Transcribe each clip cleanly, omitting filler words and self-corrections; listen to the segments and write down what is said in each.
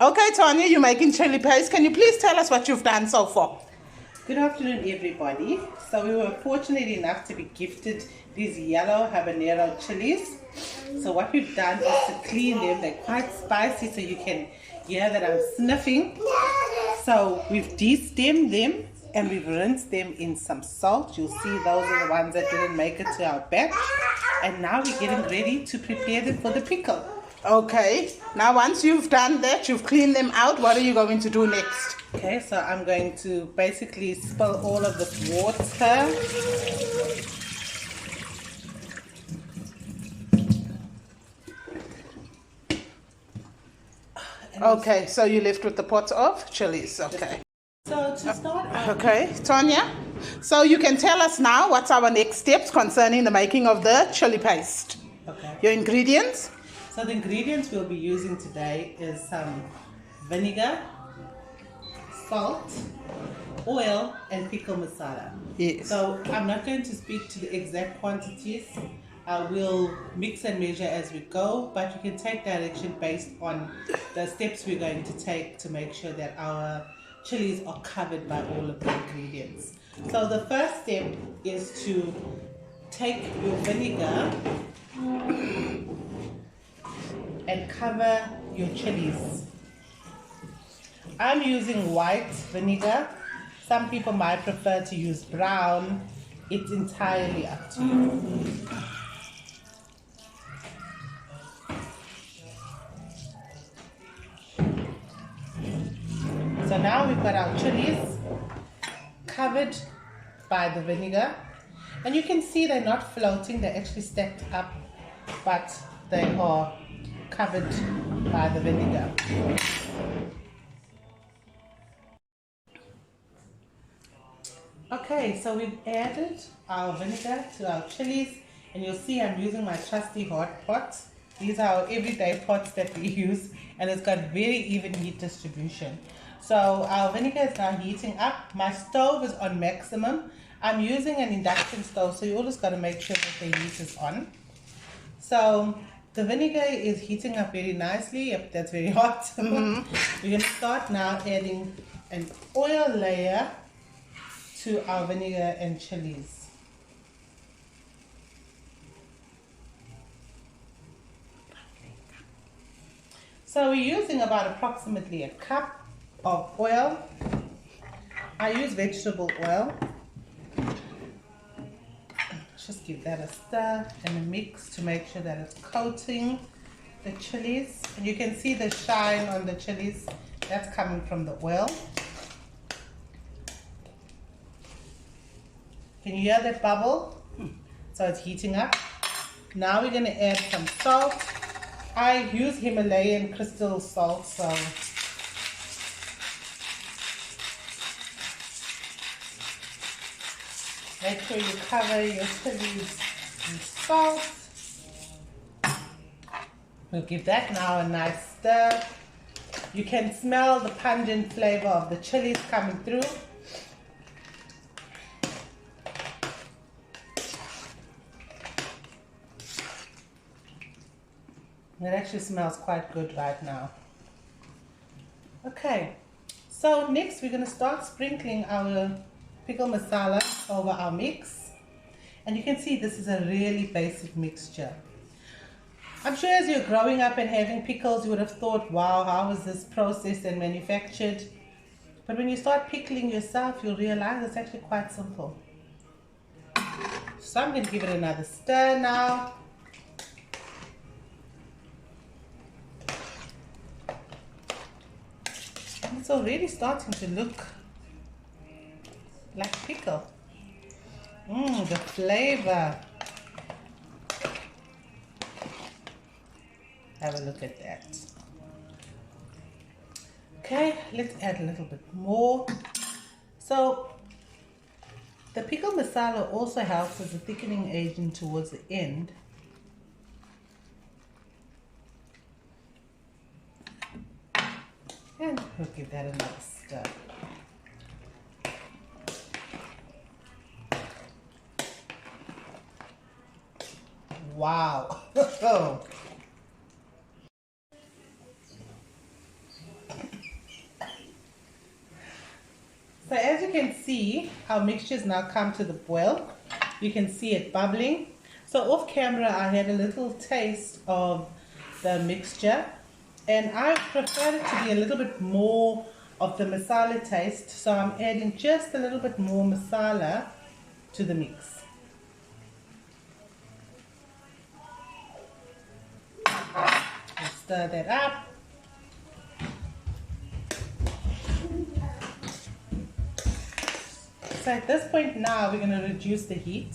Okay, Tania, you're making chili paste. Can you please tell us what you've done so far? Good afternoon, everybody. So we were fortunate enough to be gifted these yellow habanero chilies. So what we've done is to clean them. They're quite spicy, so you can hear that I'm sniffing. So we've de-stemmed them and we've rinsed them in some salt. You'll see those are the ones that didn't make it to our batch. And now we're getting ready to prepare them for the pickle. Okay, now once you've done that, you've cleaned them out, what are you going to do next? Okay, so I'm going to basically spill all of this water. Okay, so you left with the pot of chilies. Okay. So to start off, Okay, Tania, so you can tell us now what's our next steps concerning the making of the chili paste. okay. Your ingredients? So the ingredients we'll be using today is some vinegar, salt, oil, and pickle masala. Yes. So I'm not going to speak to the exact quantities. We'll mix and measure as we go, but you can take direction based on the steps we're going to take to make sure that our chilies are covered by all of the ingredients. So the first step is to take your vinegar and cover your chilies. I'm using white vinegar. Some people might prefer to use brown. It's entirely up to you. So now we've got our chilies covered by the vinegar. And you can see they're not floating, they're actually stacked up, but they are covered by the vinegar. Okay, so we've added our vinegar to our chilies, and you'll see I'm using my trusty hot pots. These are our everyday pots that we use, and it's got very even heat distribution. So our vinegar is now heating up. My stove is on maximum. I'm using an induction stove, so you always got to make sure that the heat is on. So the vinegar is heating up very nicely. Yep, that's very hot. We're going to start now adding an oil layer to our vinegar and chilies. So we're using about approximately a cup of oil. I use vegetable oil. Just give that a stir and a mix to make sure that it's coating the chilies. And you can see the shine on the chilies. That's coming from the oil. Can you hear that bubble? So it's heating up. Now we're going to add some salt. I use Himalayan crystal salt, so make sure you cover your chilies in salt. We'll give that now a nice stir. You can smell the pungent flavor of the chilies coming through. It actually smells quite good right now. Okay, so next we're going to start sprinkling our pickle masala over our mix. And you can see this is a really basic mixture. I'm sure as you're growing up and having pickles, you would have thought, wow, how is this processed and manufactured? But when you start pickling yourself, you'll realize it's actually quite simple. So I'm going to give it another stir now. It's already starting to look like pickle. The flavor. Have a look at that. Okay, let's add a little bit more. So the pickle masala also helps as a thickening agent towards the end. And we'll give that another stir. Wow. So as you can see, our mixture has now come to the boil. You can see it bubbling. So off camera, I had a little taste of the mixture, and I prefer it to be a little bit more of the masala taste. So I'm adding just a little bit more masala to the mix. Stir that up. So at this point now, we're going to reduce the heat.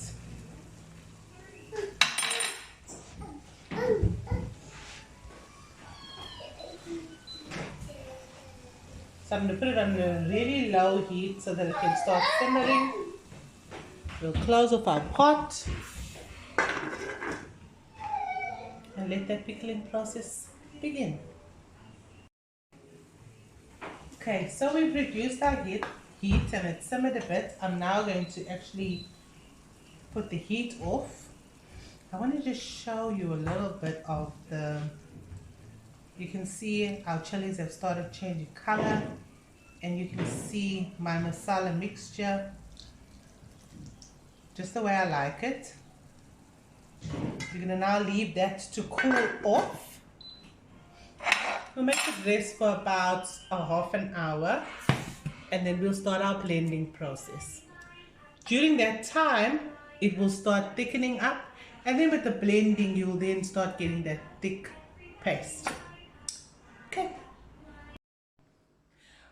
So I'm going to put it on a really low heat so that it can start simmering. We'll close off our pot and let that pickling process begin. Okay, so we've reduced our heat and it's simmered a bit. I'm now going to actually put the heat off. I want to just show you a little bit of you can see our chilies have started changing color, and you can see my masala mixture just the way I like it. We're going to now leave that to cool off. We'll make it rest for about a half an hour, and then we'll start our blending process. During that time, it will start thickening up, and then with the blending, you'll then start getting that thick paste. Okay.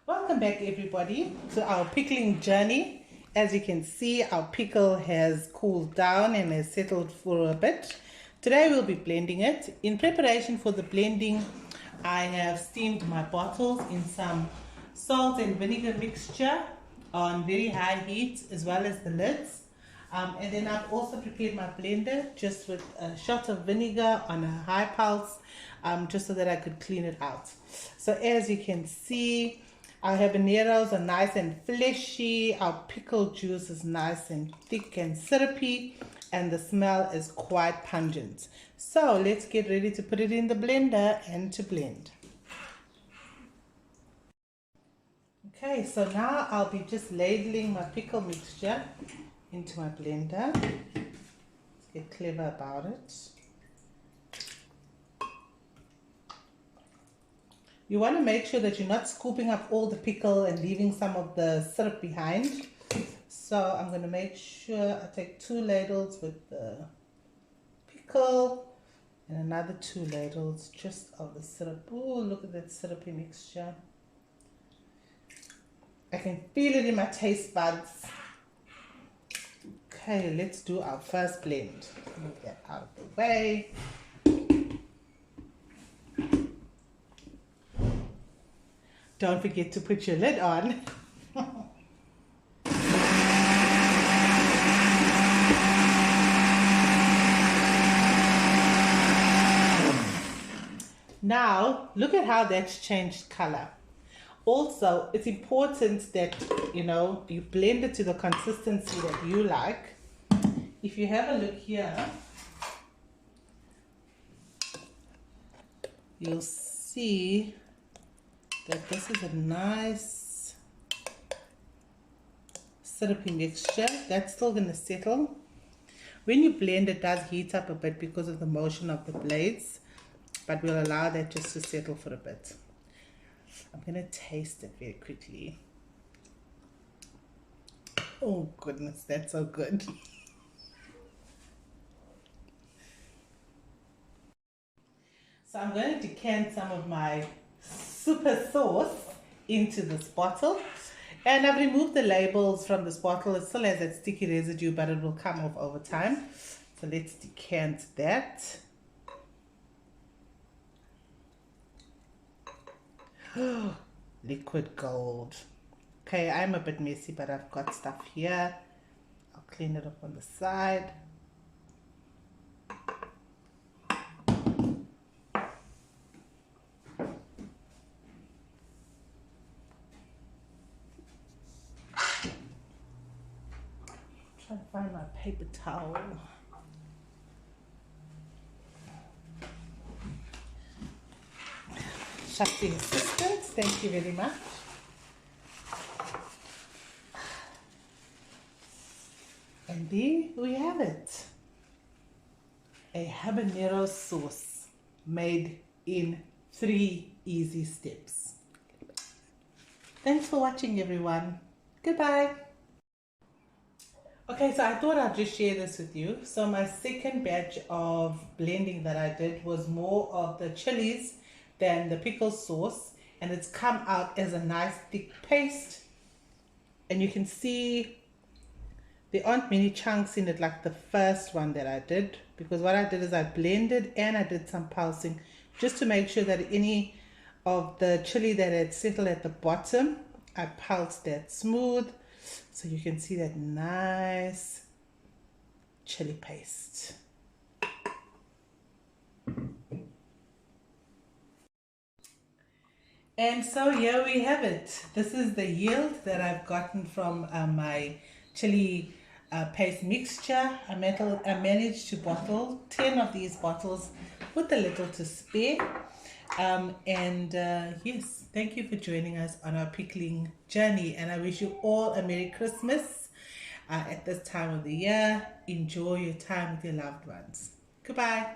Welcome back, everybody, to our pickling journey. As you can see, our pickle has cooled down and has settled for a bit. Today we'll be blending it. In preparation for the blending, I have steamed my bottles in some salt and vinegar mixture on very high heat, as well as the lids. And then I've also prepared my blender just with a shot of vinegar on a high pulse, just so that I could clean it out. So as you can see, our habaneros are nice and fleshy, our pickle juice is nice and thick and syrupy, and the smell is quite pungent. So let's get ready to put it in the blender and to blend. Okay, so now I'll be just ladling my pickle mixture into my blender. Let's get clever about it. You want to make sure that you're not scooping up all the pickle and leaving some of the syrup behind. So I'm going to make sure I take 2 ladles with the pickle and another 2 ladles just of the syrup. Oh, look at that syrupy mixture. I can feel it in my taste buds. Okay, let's do our first blend. Move that out of the way. Don't forget to put your lid on. Now, look at how that's changed color. Also, it's important that, you blend it to the consistency that you like. If you have a look here, you'll see that this is a nice syrupy mixture. That's still going to settle. When you blend, it does heat up a bit because of the motion of the blades, but we'll allow that just to settle for a bit. I'm going to taste it very quickly. Oh goodness, that's so good. So I'm going to decant some of my super sauce into this bottle, and I've removed the labels from this bottle. It still has that sticky residue, but it will come off over time. So let's decant that. Liquid gold. Okay, I'm a bit messy, but I've got stuff here. I'll clean it up on the side. Trying to find my paper towel. Shakti assistance, thank you very much. And there we have it. A habanero sauce made in 3 easy steps. Thanks for watching, everyone. Goodbye. Okay, so I thought I'd just share this with you. So my second batch of blending that I did was more of the chilies than the pickle sauce, and it's come out as a nice thick paste. And you can see there aren't many chunks in it like the first one that I did, because what I did is I blended and I did some pulsing just to make sure that any of the chili that had settled at the bottom, I pulsed that smooth. So you can see that nice chili paste. And so here we have it. This is the yield that I've gotten from my chili paste mixture. I managed to bottle 10 of these bottles with a little to spare. Yes, thank you for joining us on our pickling journey, and I wish you all a Merry Christmas at this time of the year. Enjoy your time with your loved ones. Goodbye.